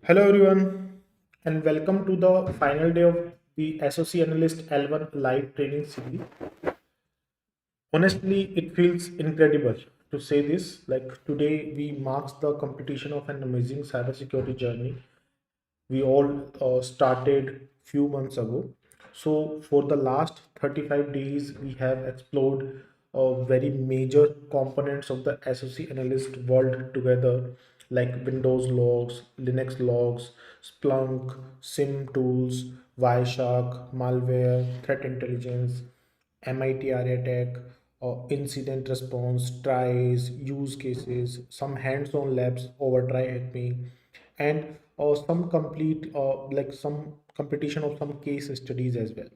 Hello everyone and welcome to the final day of the SOC Analyst L1 live training series. Honestly, it feels incredible to say this. Like today, we marks the completion of an amazing cybersecurity journey we all started few months ago. So for the last 35 days, we have explored very major components of the SOC analyst world together, like Windows logs, Linux logs, Splunk, SIM tools, Wireshark, malware, threat intelligence, MITR attack, incident response, tries, use cases, some hands-on labs over try at me, and some complete like some competition of some case studies as well.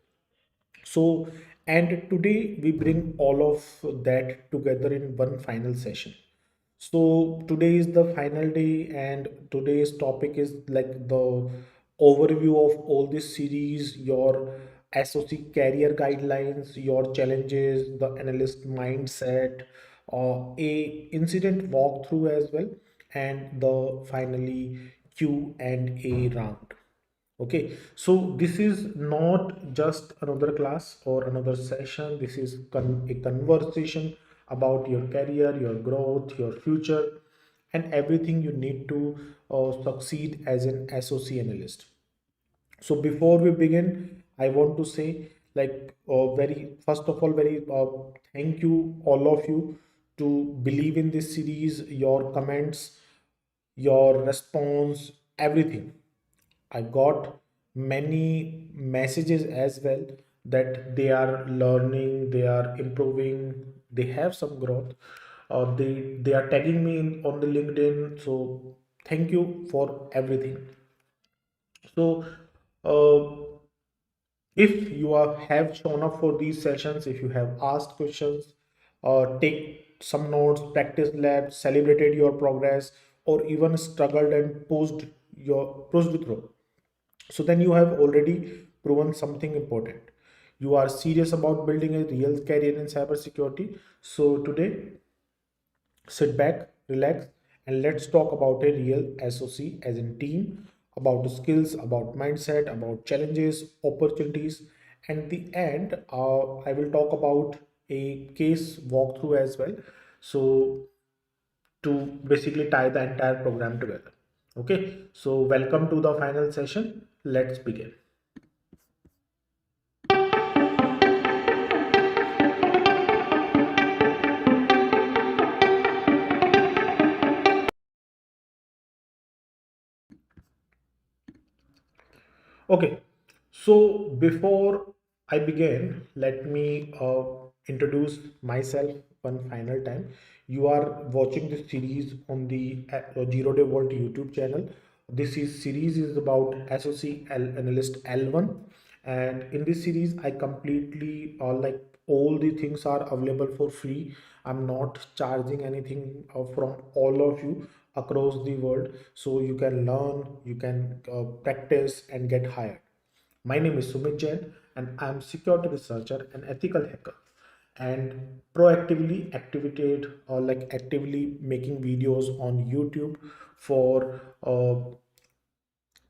So, and today we bring all of that together in one final session. So today is the final day, and today's topic is like the overview of all this series, your SOC career guidelines, your challenges, the analyst mindset, a incident walkthrough as well, and the finally Q&A round. Okay, so this is not just another class or another session. This is a conversation about your career, your growth, your future, and everything you need to succeed as an SOC analyst. So before we begin, I want to say like very first of all, very thank you all of you to believe in this series, your comments, your response, everything. I got many messages as well that they are learning, they are improving, they have some growth. They are tagging me on the LinkedIn. So thank you for everything. So uh, if you have shown up for these sessions, if you have asked questions, take some notes, practice labs, celebrated your progress, or even struggled and pushed through, so then you have already proven something important. You are serious about building a real career in cybersecurity. So today, sit back, relax, and let's talk about a real SOC as in team, about the skills, about mindset, about challenges, opportunities, and the end, I will talk about a case walkthrough as well. So to basically tie the entire program together. Okay, so welcome to the final session. Let's begin. Okay, so before I begin, let me introduce myself one final time. You are watching this series on the Zero Day World YouTube channel. This is series is about SOC Analyst L1, and in this series, I completely like all the things are available for free. I'm not charging anything from all of you across the world, so you can learn, you can practice and get hired. My name is Sumit Jain, and I'm security researcher and ethical hacker, and proactively activate or like actively making videos on YouTube for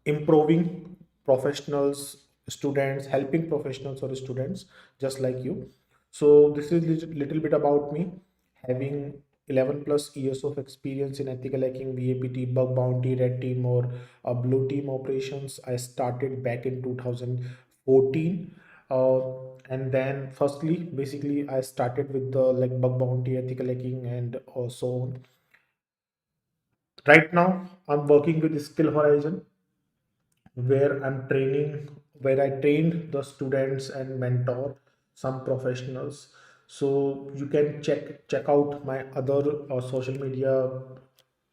improving professionals, students, helping professionals or students just like you. So this is little bit about me, having 11 plus years of experience in ethical hacking, VAPT, bug bounty, red team, or blue team operations. I started back in 2014. uh, and then firstly basically I started with the like bug bounty, ethical hacking, and so on. Right now I'm working with skill horizon, where where I trained the students and mentor some professionals. So you can check out my other social media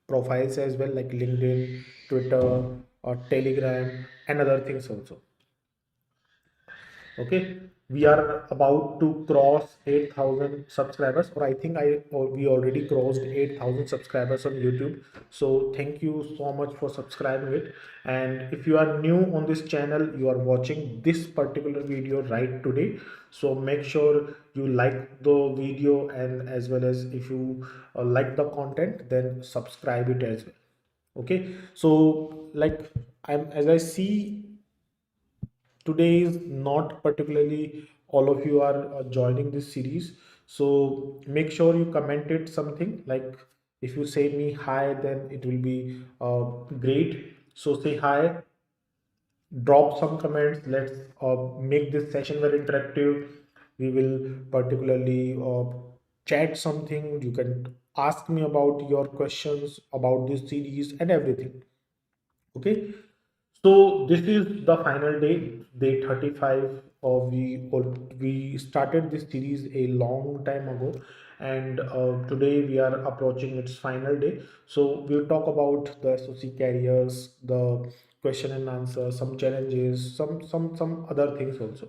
profiles as well, like LinkedIn, Twitter, or Telegram, and other things also. Okay, we are about to cross 8,000 subscribers, or I think or we already crossed 8,000 subscribers on YouTube. So thank you so much for subscribing it. And if you are new on this channel, you are watching this particular video right today, so make sure you like the video, and as well as if you like the content, then subscribe it as well. Okay, so like I'm as I see, today is not particularly all of you are joining this series, so make sure you commented something. Like if you say me hi, then it will be great. So say hi, drop some comments. Let's make this session very interactive. We will particularly chat something. You can ask me about your questions about this series and everything. Okay, so this is the final day, day 35. We started this series a long time ago, and today we are approaching its final day. So we'll talk about the SOC carriers, the question and answer, some challenges, some other things also.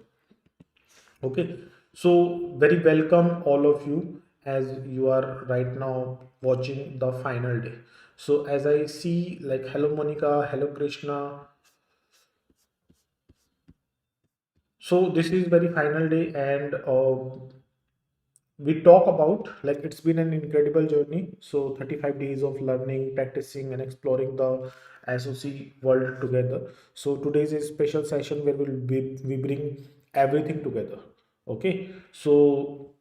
Okay, so very welcome all of you as you are right now watching the final day. So as I see, like, hello Monica, hello Krishna. So this is very final day, and we talk about, like, it's been an incredible journey. So 35 days of learning, practicing, and exploring the SOC world together. So today's a special session where we bring everything together. Okay, so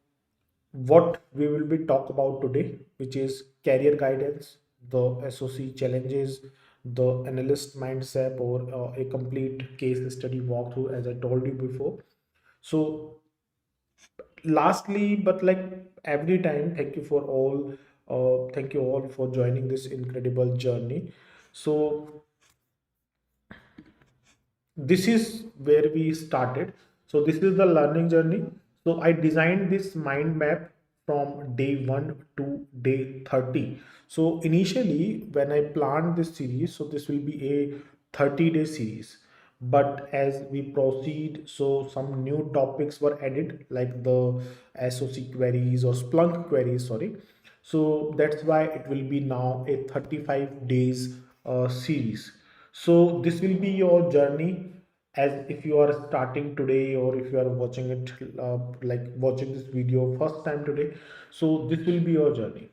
what we will be talk about today, which is career guidance, the SOC challenges, the analyst mindset, or a complete case study walkthrough, as I told you before. So lastly, but like every time, thank you all for joining this incredible journey. So this is where we started. So this is the learning journey. So I designed this mind map from day 1 to day 30. So initially when I planned this series, so this will be a 30-day series, but as we proceed, so some new topics were added, like the SOC queries or Splunk queries, sorry. So that's why it will be now a 35 days series. So this will be your journey, as if you are starting today, or if you are watching it, like watching this video first time today. So this will be your journey,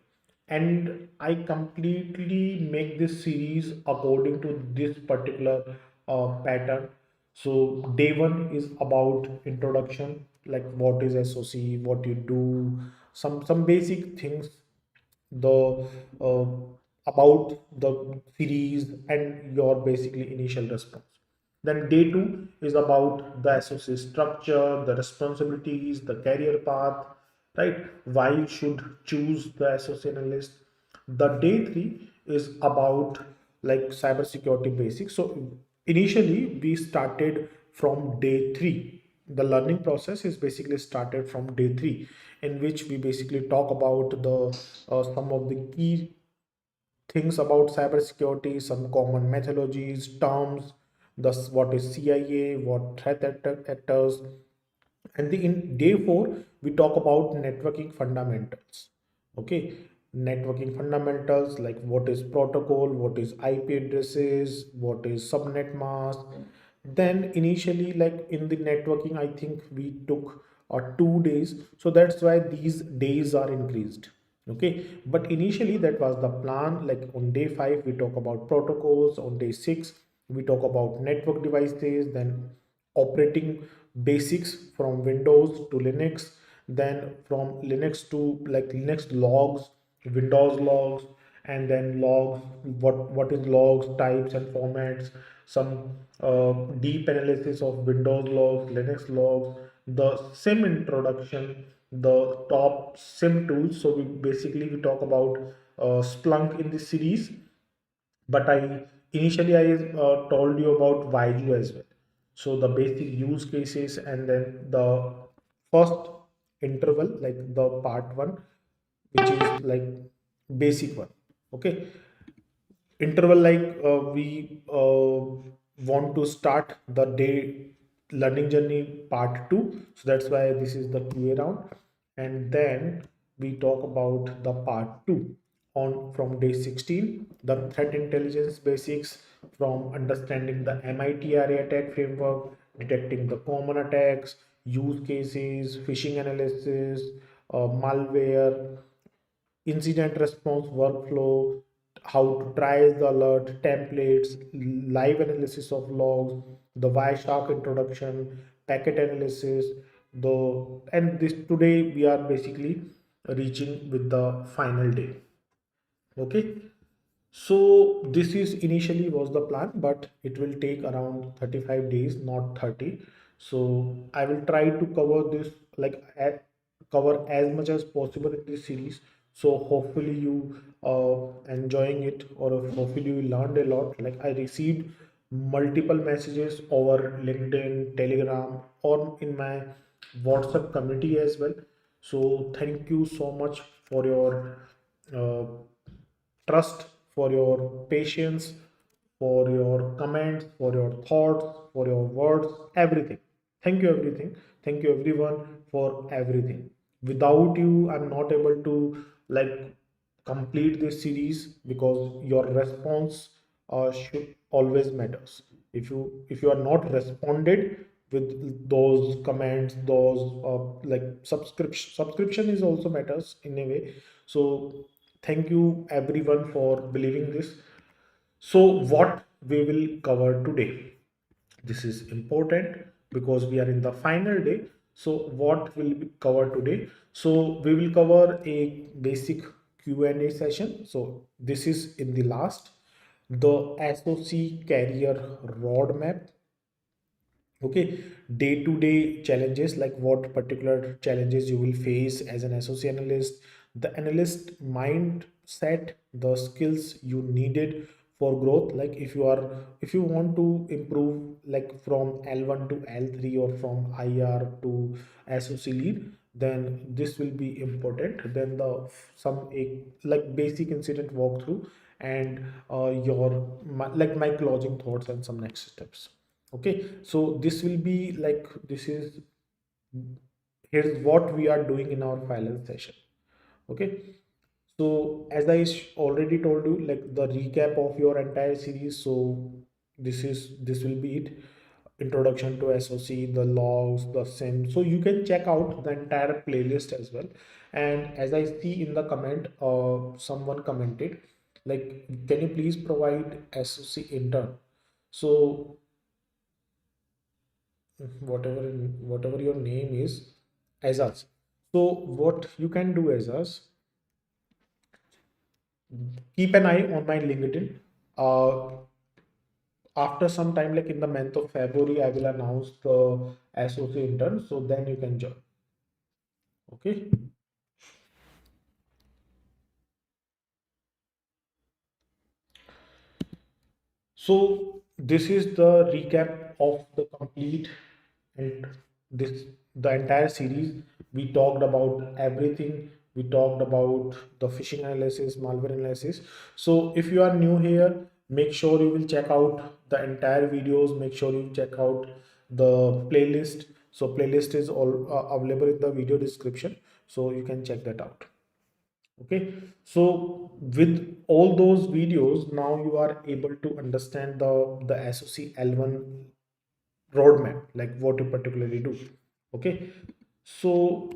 and I completely make this series according to this particular pattern. So day one is about introduction, like what is SOC, what you do, some basic things, the uh, about the series and your basically initial response. Then day two is about the SOC structure, the responsibilities, the career path, right? Why you should choose the SOC analyst. The day three is about like cybersecurity basics. So initially we started from day three. The learning process is basically started from day three, in which we basically talk about the some of the key things about cybersecurity, some common methodologies, terms, thus what is CIA, what actors, and in day four we talk about networking fundamentals. Okay, networking fundamentals, like what is protocol, what is IP addresses, what is subnet mask. Then initially, like in the networking, I think we took 2 days, so that's why these days are increased. Okay, but initially that was the plan. Like on day 5 we talk about protocols, on day 6 we talk about network devices, then operating basics from Windows to Linux, then from Linux to like Linux logs, Windows logs, and then logs, what is logs, types and formats, some deep analysis of Windows logs, Linux logs, the SIM introduction, the top SIM tools. So we talk about Splunk in this series, but I told you about Vaiju as well. So the basic use cases, and then the first interval, like the part one, which is like basic one. Okay, interval, like we want to start the day learning journey part 2, so that's why this is the QA round. And then we talk about the part 2 on from day 16, the threat intelligence basics, from understanding the MITRA attack framework, detecting the common attacks, use cases, phishing analysis, malware, incident response workflow, how to triage the alert, templates, live analysis of logs, the Wireshark introduction, packet analysis, the and this today we are basically reaching with the final day. Okay, so this is initially was the plan, but it will take around 35 days, not 30. So I will try to cover this cover as much as possible in this series. So hopefully you enjoying it, or hopefully you learned a lot. Like I received multiple messages over LinkedIn, Telegram, or in my WhatsApp community as well. So thank you so much for your uh, trust, for your patience, for your comments, for your thoughts, for your words, everything. Thank you, everything. Thank you, everyone, for everything. Without you, I'm not able to complete this series, because your response should always matters. If you are not responded with those comments, those subscription is also matters in a way. So thank you everyone for believing this. So what we will cover today, this is important because we are in the final day. So what will we cover today? So we will cover a basic Q&A session. So this is in the last, the SOC career roadmap. Okay, day to day challenges, like what particular challenges you will face as an SOC analyst, the analyst mindset, the skills you needed for growth. Like if you want to improve like from L1 to L3, or from IR to SOC lead, then this will be important. Then the some like basic incident walkthrough, and my closing thoughts and some next steps. Okay, so this will be like, this is, here's what we are doing in our final session. Okay, so as I already told you, like the recap of your entire series. So this will be it: introduction to SOC, the logs, the SIM. So you can check out the entire playlist as well. And as I see in the comment, someone commented like, can you please provide SOC intern? So whatever your name is, as us. So what you can do as us, keep an eye on my LinkedIn. uh After some time, like in the month of February, I will announce the associate intern, so then you can join. Okay, so this is the recap of the complete, and this the entire series. We talked about everything. We talked about the phishing analysis, malware analysis. So if you are new here, make sure you will check out the entire videos. Make sure you check out the playlist. So playlist is all available in the video description, so you can check that out. Okay, so with all those videos, now you are able to understand the SOC L1 roadmap, like what you particularly do. Okay, so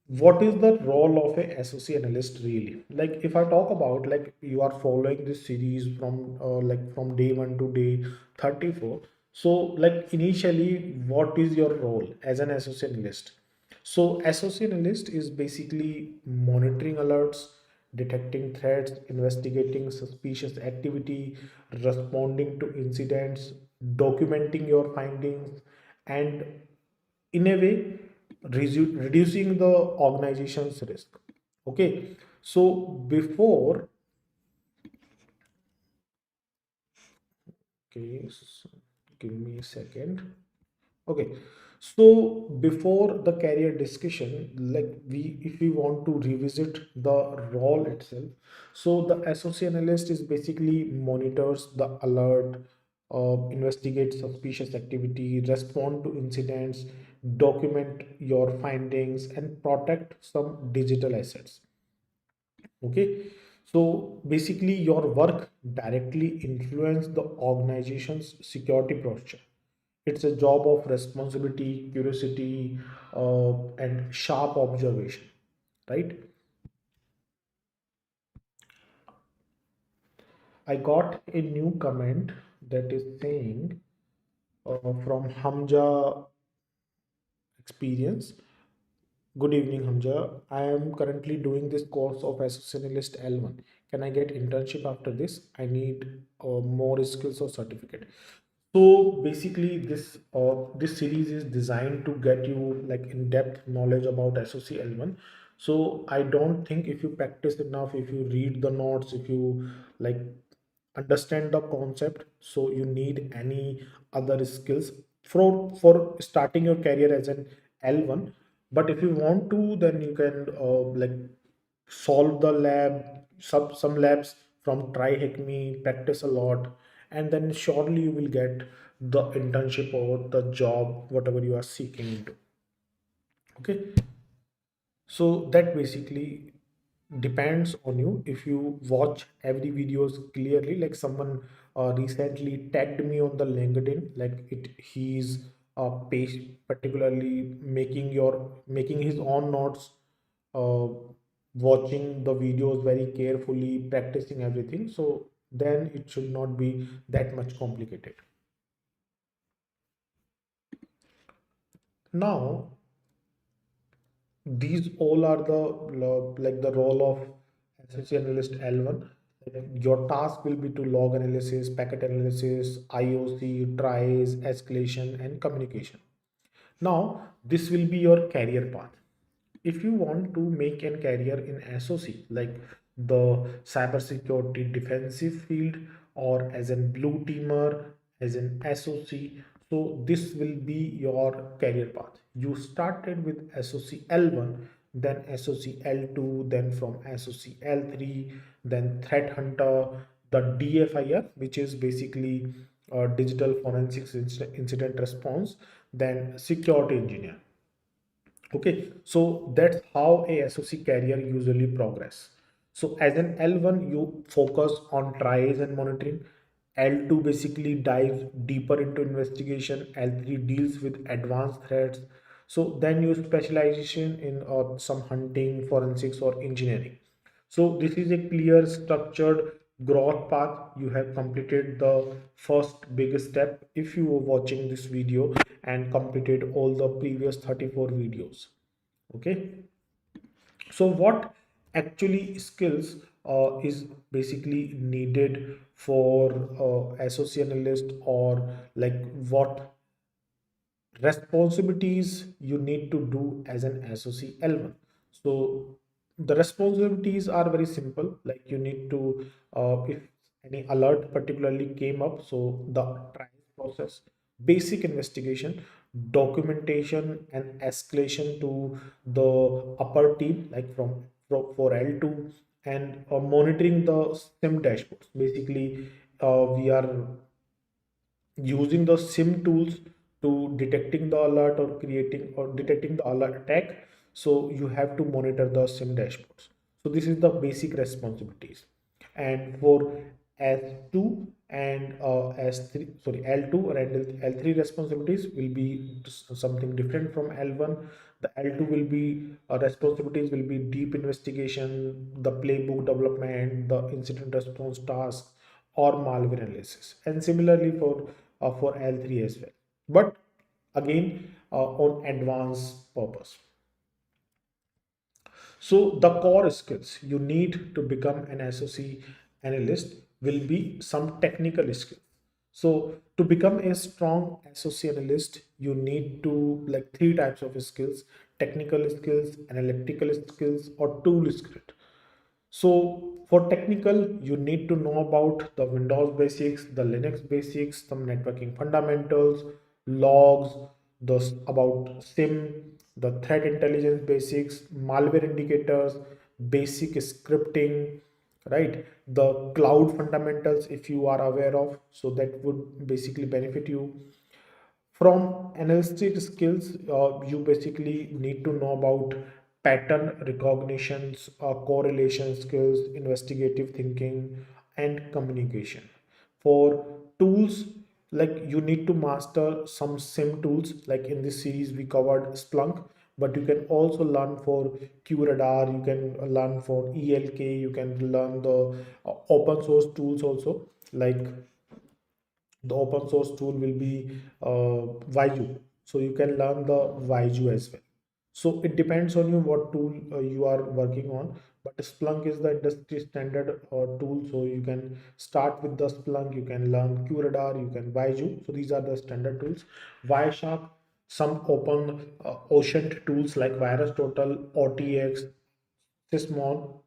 what is the role of a SOC analyst really? Like if I talk about, like you are following this series from from day 1 to day 34. So like initially, what is your role as an SOC analyst? So associate analyst is basically monitoring alerts, detecting threats, investigating suspicious activity, responding to incidents, documenting your findings, and in a way reducing the organization's risk. Okay, so before, okay, give me a second. Okay, so before the career discussion, like if we want to revisit the role itself, so the associate analyst is basically monitors the alert, investigate suspicious activity, respond to incidents, document your findings, and protect some digital assets. Okay, so basically your work directly influence the organization's security posture. It's a job of responsibility, curiosity, and sharp observation, right? I got a new comment that is saying from Hamza Experience. Good evening, Hamza. I am currently doing this course of SOC Analyst L1. Can I get internship after this? I need more skills or certificate. So basically, this series is designed to get you like in-depth knowledge about SOC L1. So I don't think if you practice enough, if you read the notes, if you like understand the concept, so you need any other skills for starting your career as an L1. But if you want to, then you can like solve the lab, some labs from try hack me, practice a lot, and then surely you will get the internship or the job whatever you are seeking into. Okay, so that basically depends on you. If you watch every videos clearly, like someone recently tagged me on the LinkedIn, like he's page particularly making his own notes, uh, watching the videos very carefully, practicing everything, so then it should not be that much complicated. Now these all are the like the role of SOC analyst L1. Your task will be to log analysis, packet analysis, IOC, tries, escalation, and communication. Now, this will be your career path. If you want to make a career in SOC, like the cybersecurity defensive field, or as a blue teamer, as an SOC, so this will be your career path. You started with SOC L1, then SOC L2, then from SOC L3, then threat hunter, the DFIR, which is basically digital forensics incident response, then security engineer. Okay, so that's how a SOC career usually progress. So as an L1, you focus on tries and monitoring. L2 basically dives deeper into investigation. L3 deals with advanced threats. So then you specialization in some hunting, forensics, or engineering. So this is a clear structured growth path. You have completed the first big step if you were watching this video and completed all the previous 34 videos. Okay, so what actually skills is basically needed for SOC analyst, or like what responsibilities you need to do as an SOC L1. So the responsibilities are very simple. Like you need to, if any alert particularly came up, so the trial process, basic investigation, documentation, and escalation to the upper team, like for L2, and monitoring the SIM dashboards. Basically, we are using the SIM tools to detecting the alert or creating or detecting the alert attack. So you have to monitor the SIM dashboards. So this is the basic responsibilities. And for S2 and S3, sorry, L2 and L3 responsibilities will be something different from L1. The L2 will be responsibilities will be deep investigation, the playbook development, the incident response tasks, or malware analysis, and similarly for L3 as well, but again on advanced purpose. So the core skills you need to become an SOC analyst will be some technical skills. So to become a strong SOC analyst, you need to like three types of skills: technical skills, analytical skills, or tool skills. So for technical, you need to know about the Windows basics, the Linux basics, some networking fundamentals, logs, those about SIM, the threat intelligence basics, malware indicators, basic scripting, right? The cloud fundamentals, if you are aware of, so that would basically benefit you. From analytic skills, you basically need to know about pattern recognitions, correlation skills, investigative thinking, and communication. For tools, like you need to master some SIM tools. Like in this series, we covered Splunk, but you can also learn for QRadar, you can learn for ELK, you can learn the open source tools also. Like the open source tool will be Vaiju. So you can learn the Vaiju as well. So it depends on you what tool you are working on. But Splunk is the industry standard tool. So you can start with the Splunk, you can learn QRadar, you can Vaiju. So these are the standard tools. Wireshark, some open ocean tools like VirusTotal, OTX, Sysmon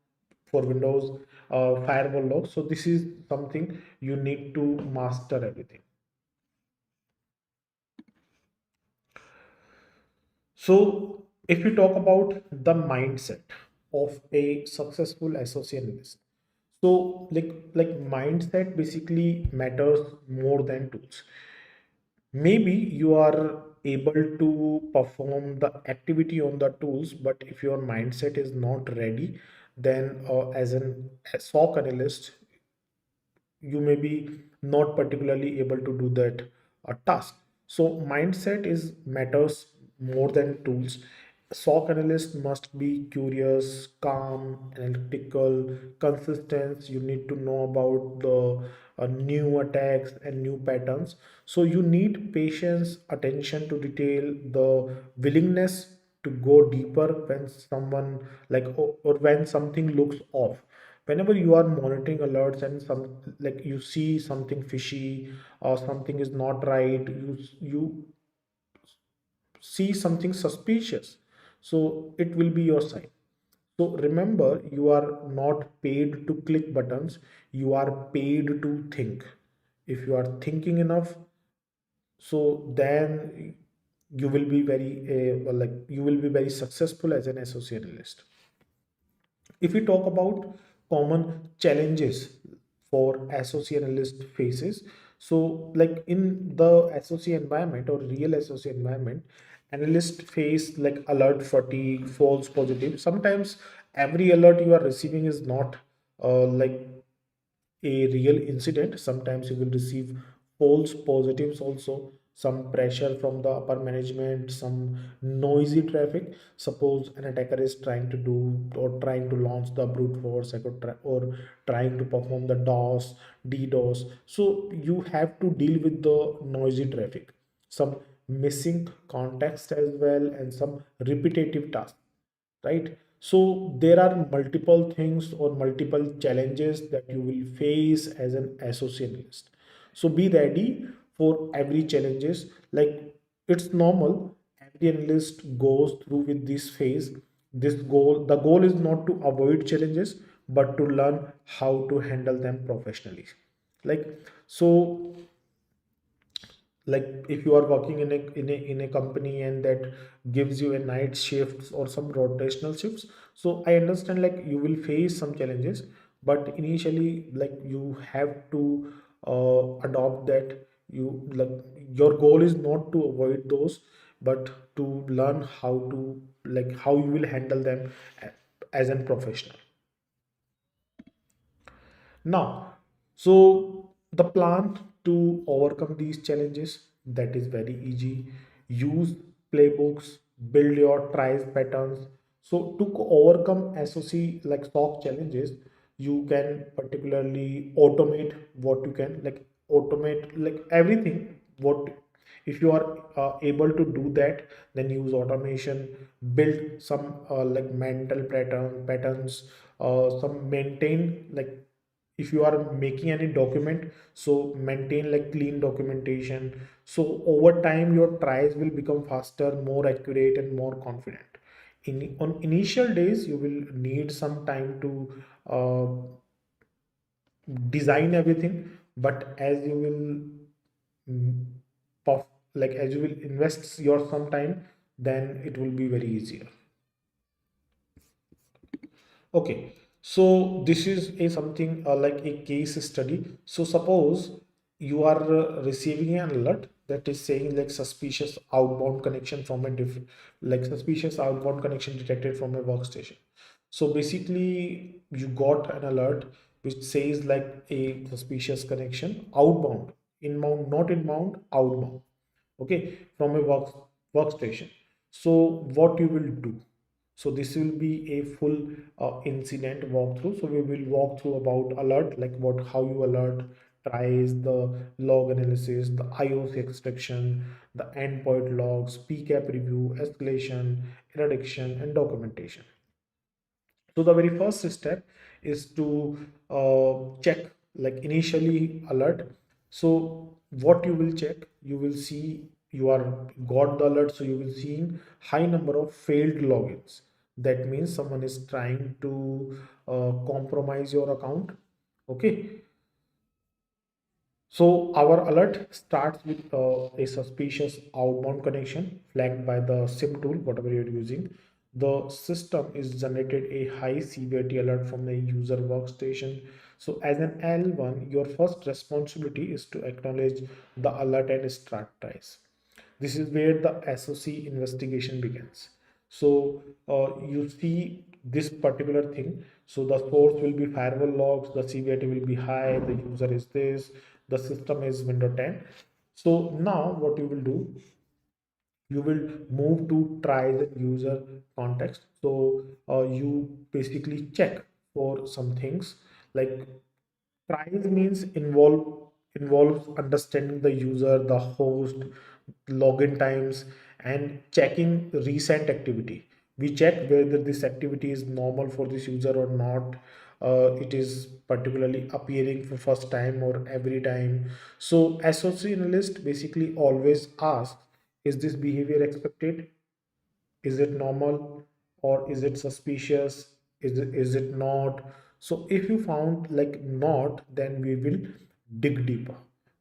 for Windows, firewall logs. So this is something you need to master everything. So, if you talk about the mindset of a successful SOC analyst, so like mindset basically matters more than tools. Maybe you are able to perform the activity on the tools, but if your mindset is not ready, then as an SOC analyst, you may be not particularly able to do that task. So mindset is matters more than tools. SOC analyst must be curious, calm, analytical, consistent. You need to know about the new attacks and new patterns. So you need patience, attention to detail, the willingness to go deeper when someone or when something looks off. Whenever you are monitoring alerts and some like you see something fishy or something is not right, you see something suspicious, so it will be your sign. So remember, you are not paid to click buttons, you are paid to think. If you are thinking enough, so then you will be very you will be very successful as an associate analyst. If we talk about common challenges for associate analyst faces, so like in the associate environment or real associate environment, analysts face like alert fatigue, false positive. Sometimes every alert you are receiving is not like a real incident. Sometimes you will receive false positives also, some pressure from the upper management, some noisy traffic. Suppose an attacker is trying to do or trying to launch the brute force or trying to perform the DOS, DDoS. So you have to deal with the noisy traffic, some missing context as well, and some repetitive tasks, right? So there are multiple things or multiple challenges that you will face as an associate analyst. So be ready for every challenges. Like, it's normal, every analyst goes through with this phase. The goal is not to avoid challenges, but to learn how to handle them professionally. Like, so like if you are working in a company and that gives you a night shifts or some rotational shifts, so I understand like you will face some challenges, but initially like you have to adopt that. You like, your goal is not to avoid those, but to learn how to, like, how you will handle them as a professional. Now, so the plan to overcome these challenges, that is very easy. Use playbooks, build your tries patterns. So to overcome SOC like SOC challenges, you can particularly automate what you can, like automate like everything. What if you are able to do that, then use automation, build some like mental patterns, some maintain like, if you are making any document, so maintain like clean documentation. So over time your tries will become faster, more accurate, and more confident. On initial days you will need some time to uh, design everything, but as you will as you will invest your some time, then it will be very easier. Okay, so this is a something like a case study. So suppose you are receiving an alert that is saying like suspicious outbound connection from a different, like suspicious outbound connection detected from a workstation. So basically you got an alert which says like a suspicious connection outbound, inbound, not inbound, outbound. Okay, from a workstation. So what you will do, so this will be a full incident walkthrough. So we will walk through about alert, like what, how you alert, tries the log analysis, the IOC extraction, the endpoint logs, PCAP review, escalation, interdiction, and documentation. So the very first step is to check, like initially alert. So what you will check, you will see you are got the alert. So you will see high number of failed logins. That means someone is trying to compromise your account. Okay, so our alert starts with a suspicious outbound connection flagged by the SIM tool, whatever you're using. The system is generated a high severity alert from the user workstation. So as an L1, your first responsibility is to acknowledge the alert and start trace. This is where the SOC investigation begins. So you see this particular thing. So the source will be firewall logs, the severity will be high, the user is this, the system is window 10. So now what you will do, you will move to tries and user context. So you basically check for some things like tries means involves understanding the user, the host, login times, and checking recent activity. We check whether this activity is normal for this user or not. It is particularly appearing for first time or every time. So SOC analyst basically always asks, is this behavior expected? Is it normal or is it suspicious? Is it not? So if you found like not, then we will dig deeper.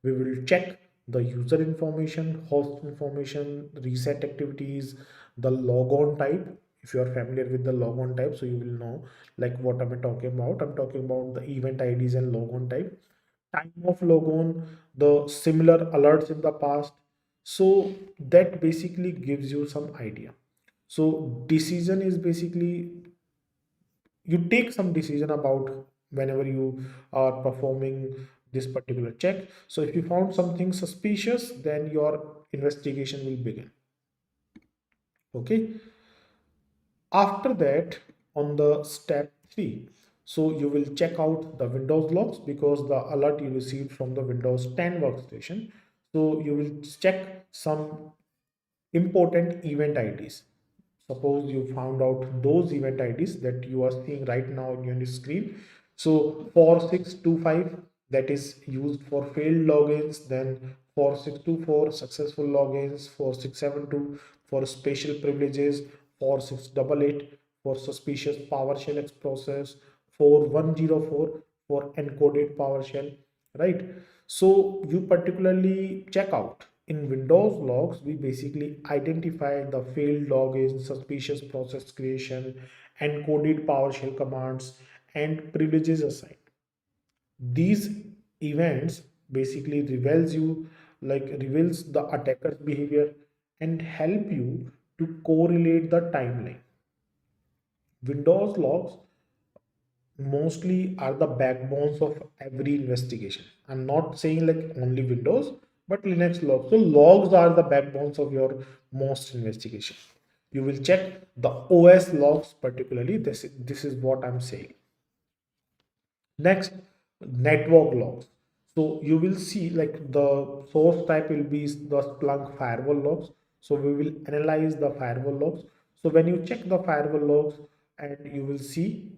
We will check the user information, host information, reset activities, the logon type. If you are familiar with the logon type, so you will know like what am I talking about. I'm talking about the event IDs and logon type, time of logon, the similar alerts in the past. So that basically gives you some idea. So decision is basically you take some decision about whenever you are performing this particular check. So if you found something suspicious, then your investigation will begin. Okay. After that, on the step 3, so you will check out the Windows logs because the alert you received from the Windows 10 workstation. So you will check some important event IDs. Suppose you found out those event IDs that you are seeing right now on your screen. So 4625, that is used for failed logins, then 4624 successful logins, 4672 for special privileges, 4688 for suspicious PowerShell X process, 4104 for encoded PowerShell, right? So you particularly check out in Windows logs, we basically identify the failed login, suspicious process creation, encoded PowerShell commands, and privileges assigned. These events basically reveals the attacker's behavior and help you to correlate the timeline. Windows logs mostly are the backbones of every investigation. I'm not saying like only Windows, but Linux logs. So logs are the backbones of your most investigation. You will check the OS logs particularly. This is what I'm saying. Next, network logs. So you will see like the source type will be the Splunk firewall logs. So we will analyze the firewall logs. So when you check the firewall logs, and you will see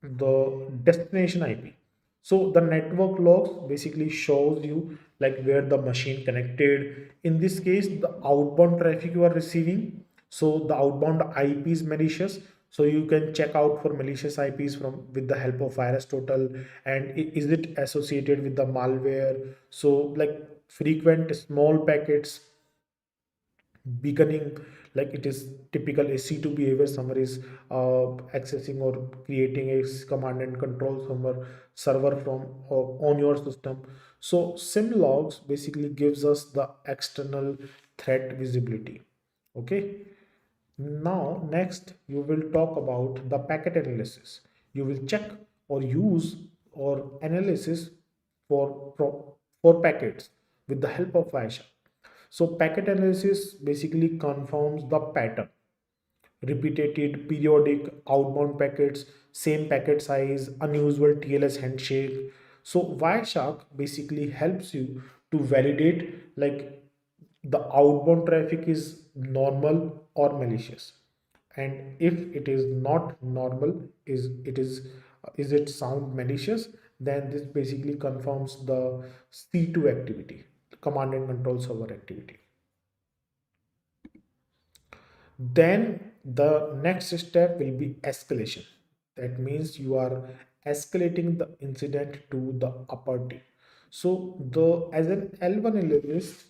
the destination IP. So the network logs basically shows you like where the machine connected. In this case, the outbound traffic you are receiving. So the outbound IP is malicious. So you can check out for malicious IPs from with the help of VirusTotal, and is it associated with the malware? So like frequent small packets beginning, like it is typical a C2 behavior. Somebody is accessing or creating a command and control server from on your system. So sim logs basically gives us the external threat visibility. Okay. Now next you will talk about the packet analysis. You will check or use or analysis for packets with the help of Wireshark. So packet analysis basically confirms the pattern, repeated periodic outbound packets, same packet size, unusual TLS handshake. So Wireshark basically helps you to validate like the outbound traffic is normal or malicious, and if it is not normal, is it sound malicious, then this basically confirms the C2 activity, command and control server activity. Then the next step will be escalation. That means you are escalating the incident to the upper team. So the as an L1 analyst,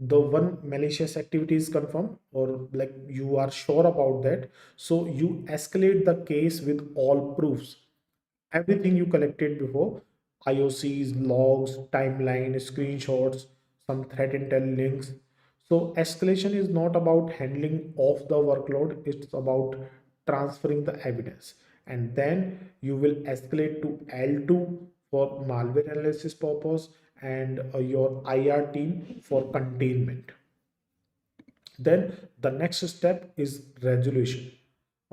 the one malicious activity is confirmed, or like you are sure about that. So you escalate the case with all proofs, everything you collected before: IOCs, logs, timeline, screenshots, some threat intel links. So escalation is not about handling off the workload, it's about transferring the evidence. And then you will escalate to L2 for malware analysis purpose, and your IR team for containment. Then the next step is resolution.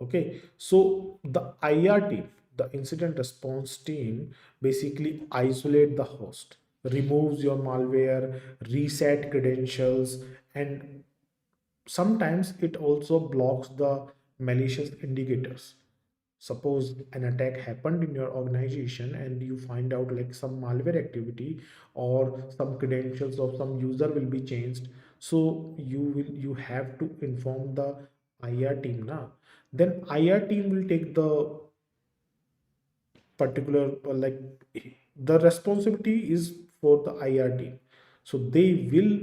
Okay, so the IR team, the incident response team, basically isolate the host, removes your malware, reset credentials, and sometimes it also blocks the malicious indicators. Suppose an attack happened in your organization and you find out like some malware activity or some credentials of some user will be changed, so you have to inform the IR team now. Then IR team will take the particular like the responsibility is for the IR team. So they will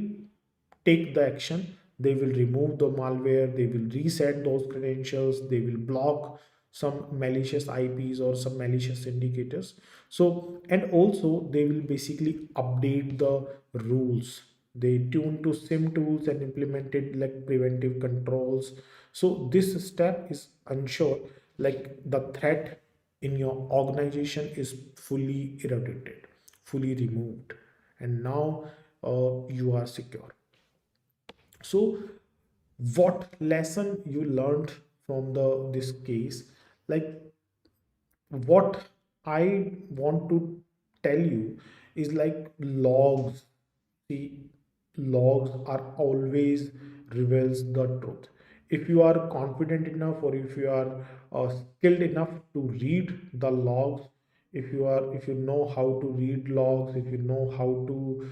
take the action. They will remove the malware. They will reset those credentials. They will block some malicious IPs or some malicious indicators. So and also they will basically update the rules. They tune to SIM tools and implemented like preventive controls. So this step is ensure like the threat in your organization is fully eradicated, fully removed, and now you are secure. So what lesson you learned from the this case, like what I want to tell you is like logs. See, logs are always reveals the truth. If you are confident enough, or if you are skilled enough to read the logs, if you know how to read logs, if you know how to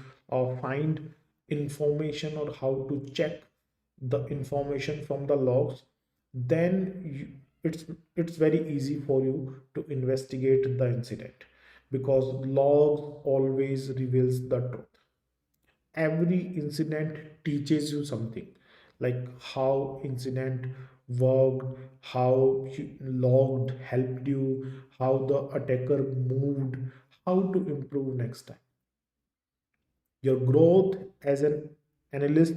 find information or how to check the information from the logs, then it's very easy for you to investigate the incident, because logs always reveals the truth. Every incident teaches you something, like how incident worked, how logged helped you, how the attacker moved, how to improve next time. Your growth as an analyst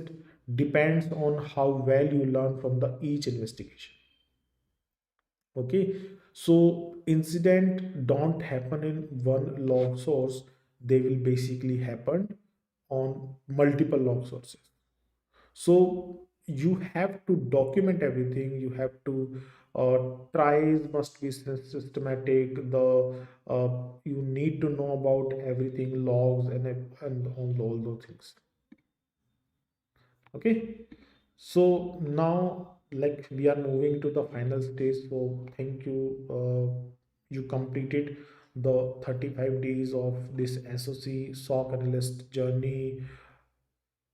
depends on how well you learn from the each investigation. Okay, so incident don't happen in one log source, they will basically happen on multiple log sources. So you have to document everything, you have to tries must be systematic, the you need to know about everything logs and all those things. Okay, so now like we are moving to the final stage. So thank you, you completed the 35 days of this SOC analyst journey.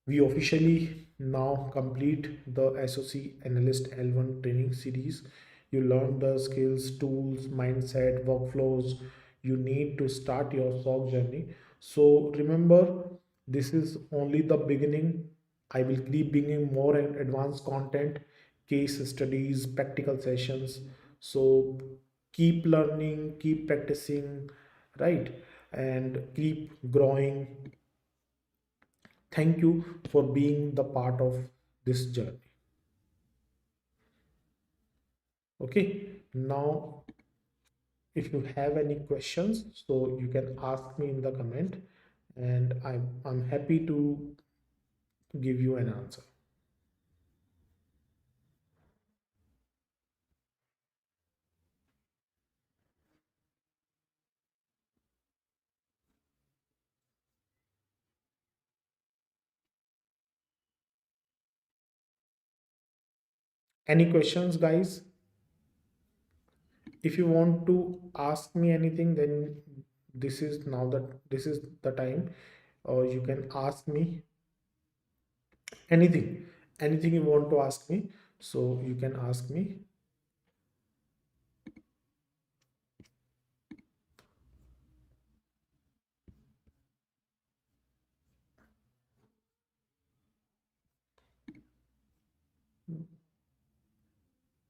We officially now complete the SOC Analyst L1 training series. You learn the skills, tools, mindset, workflows you need to start your SOC journey. So remember, this is only the beginning. I will keep bringing more and advanced content, case studies, practical sessions. So keep learning, keep practicing, right? And keep growing. Thank you for being the part of this journey. Okay, now if you have any questions, so you can ask me in the comment, and I'm happy to give you an answer. Any questions, guys? If you want to ask me anything, then this is the time, or you can ask me anything, anything you want to ask me, so you can ask me.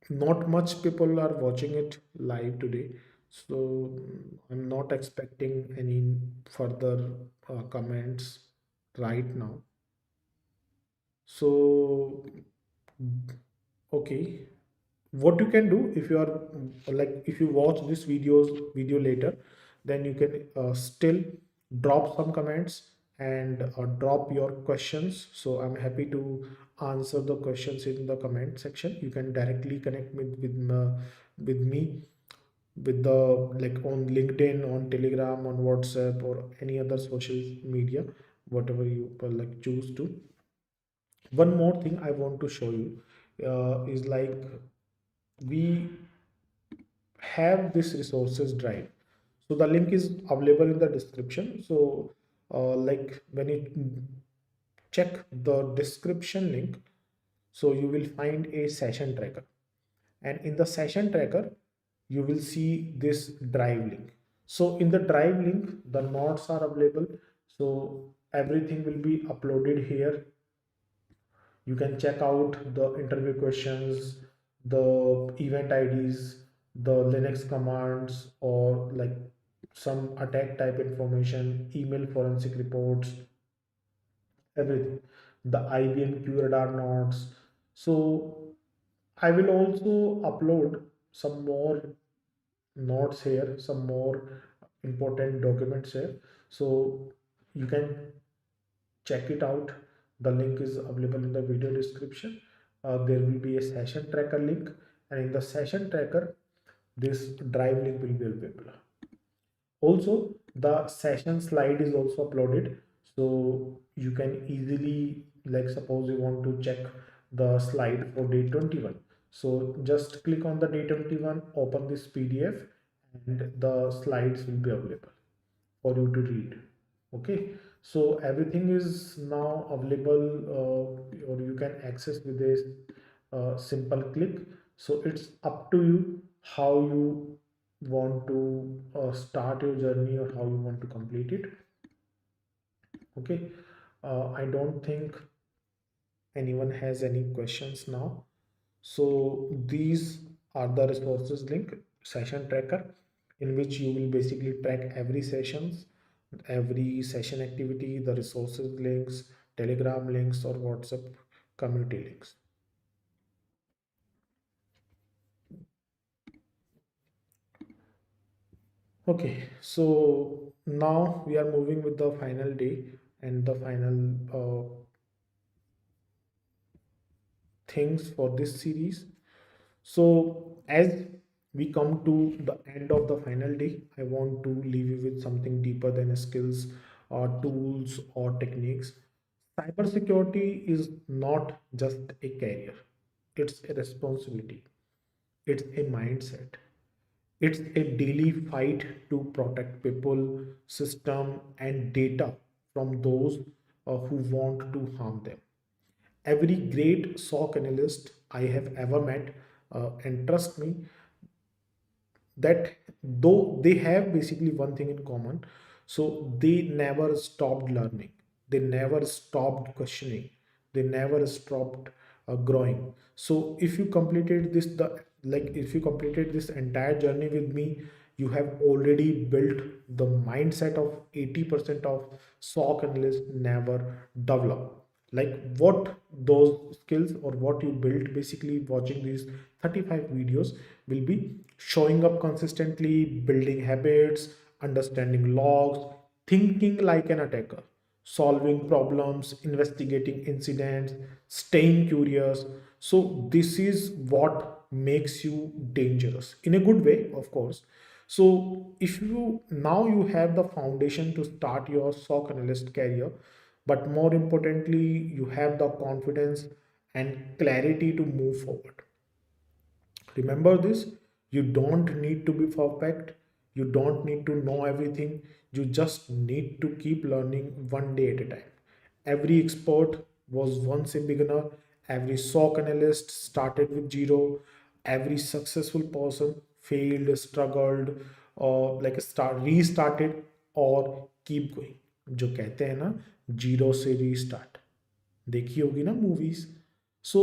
Not much people are watching it live today, so I'm not expecting any further comments right now. So okay, what you can do, if you are like, if you watch this video later, then you can still drop some comments and drop your questions, so I'm happy to answer the questions in the comment section. You can directly connect with me, with the, like, on LinkedIn, on Telegram, on WhatsApp, or any other social media, whatever you like choose to. One more thing I want to show you is like, we have this resources drive, so the link is available in the description. So like, when you check the description link, so you will find a session tracker, and in the session tracker you will see this drive link. So in the drive link, the notes are available, so everything will be uploaded here. You can check out the interview questions, the event IDs, the Linux commands, or like some attack type information, email forensic reports, everything, the IBM QRadar notes. So I will also upload some more notes here, some more important documents here, so you can check it out. The link is available in the video description. There will be a session tracker link, and in the session tracker, this drive link will be available. Also, the session slide is also uploaded, so you can easily, like, suppose you want to check the slide for day 21. So just click on the day 21, open this PDF, and the slides will be available for you to read. Okay, so everything is now available, or you can access with a simple click. So it's up to you how you want to start your journey, or how you want to complete it. Okay, I don't think anyone has any questions now. So these are the resources link, session tracker, in which you will basically track every session activity, the resources links, Telegram links, or WhatsApp community links. Okay, so now we are moving with the final day and the final things for this series. So, as we come to the end of the final day, I want to leave you with something deeper than skills or tools or techniques. Cybersecurity is not just a career, it's a responsibility, it's a mindset, it's a daily fight to protect people, system, and data from those who want to harm them. Every great SOC analyst I have ever met, and trust me, that though they have basically one thing in common, so they never stopped learning, they never stopped questioning, they never stopped growing. So if you completed this the like if you completed this entire journey with me, you have already built the mindset of 80% of SOC analysts never develop. Like, what those skills or what you built basically watching these 35 videos will be: showing up consistently, building habits, understanding logs, thinking like an attacker. solving problems, investigating incidents, staying curious. So this is what makes you dangerous in a good way, of course. So if you now you have the foundation to start your SOC analyst career, but more importantly, you have the confidence and clarity to move forward. Remember this, you don't need to be perfect, you don't need to know everything, you just need to keep learning one day at a time. Every expert was once a beginner, every SOC analyst started with zero, every successful person failed, struggled, or like restarted or keep going. जो कहते हैं ना, zero से restart, देखी होगी ना movies. So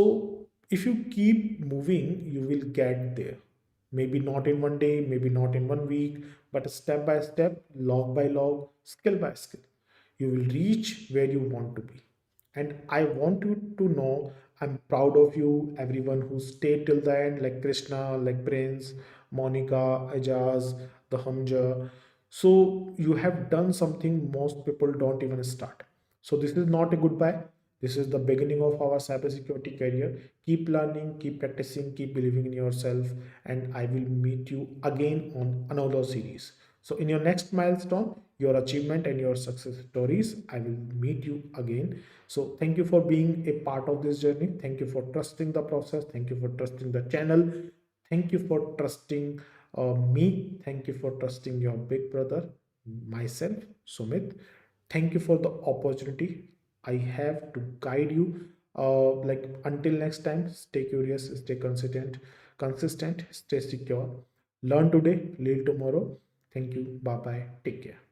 if you keep moving you will get there, maybe not in one day, maybe not in one week, but step by step, log by log, skill by skill, you will reach where you want to be. And I want you to know I'm proud of you, everyone who stayed till the end, like Krishna, like Prince, Monica, Ajaz, the Hamja. So you have done something most people don't even start. So this is not a goodbye. This is the beginning of our cybersecurity career. Keep learning, keep practicing, keep believing in yourself, and I will meet you again on another series. So, in your next milestone, your achievement and your success stories, I will meet you again. So, thank you for being a part of this journey. Thank you for trusting the process. Thank you for trusting the channel. Thank you for trusting me. Thank you for trusting your big brother, myself, Sumit. Thank you for the opportunity I have to guide you. Like until next time, stay curious, stay consistent, stay secure. Learn today, lead tomorrow. Thank you. Bye bye. Take care.